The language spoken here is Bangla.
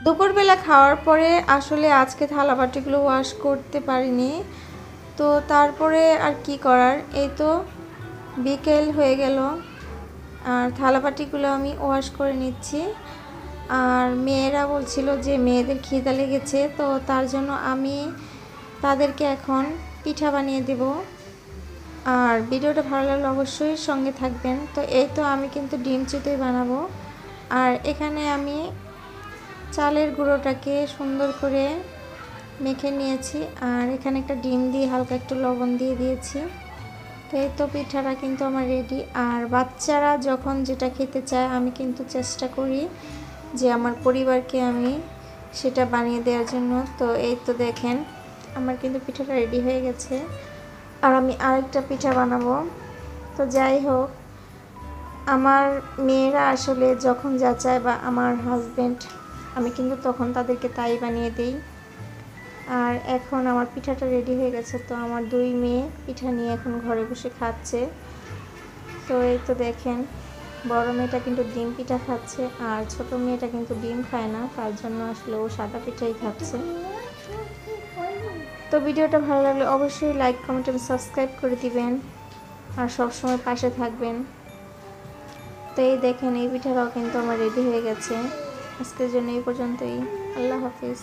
দুপুরবেলা খাওয়ার পরে আসলে আজকে থালাবাটিগুলো ওয়াশ করতে পারিনি। তো তারপরে আর কি করার, এই তো বিকেল হয়ে গেল আর থালাবাটিগুলো আমি ওয়াশ করে নিচ্ছি। আর মেয়েরা বলছিল যে মেয়েদের খিদা লেগেছে, তো তার জন্য আমি তাদেরকে এখন পিঠা বানিয়ে দেব। আর ভিডিওটা ভালো লাগলে অবশ্যই সঙ্গে থাকবেন। তো এই তো আমি কিন্তু ডিম চিতই বানাবো। আর এখানে আমি চালের গুঁড়োটাকে সুন্দর করে মেখে নিয়েছি, আর এখানে একটা ডিম দিয়ে হালকা একটু লবণ দিয়ে দিয়েছি। তো এই তো পিঠাটা কিন্তু আমার রেডি। আর বাচ্চারা যখন যেটা খেতে চায় আমি কিন্তু চেষ্টা করি যে আমার পরিবারকে আমি সেটা বানিয়ে দেওয়ার জন্য। তো এই তো দেখেন আমার কিন্তু পিঠাটা রেডি হয়ে গেছে, আর আমি আরেকটা পিঠা বানাবো। তো যাই হোক, আমার মেয়েরা আসলে যখন যা চায় বা আমার হাজব্যান্ড, আমি কিন্তু তখন তাদেরকে তাই বানিয়ে দিই। আর এখন আমার পিঠাটা রেডি হয়ে গেছে, তো আমার দুই মেয়ে পিঠা নিয়ে এখন ঘরে বসে খাচ্ছে। তো এই তো দেখেন বড় মেয়েটা কিন্তু ডিম পিঠা খাচ্ছে, আর ছোট মেয়েটা কিন্তু ডিম খায় না, তার জন্য আসলে ও সাদা পিঠাই খাচ্ছে। তো ভিডিওটা ভালো লাগলে অবশ্যই লাইক, কমেন্ট এবং সাবস্ক্রাইব করে দিবেন, আর সবসময় পাশে থাকবেন। তো এই দেখেন এই পিঠাটাও কিন্তু আমার রেডি হয়ে গেছে। আজকের জন্য এই পর্যন্তই। আল্লাহ হাফিজ।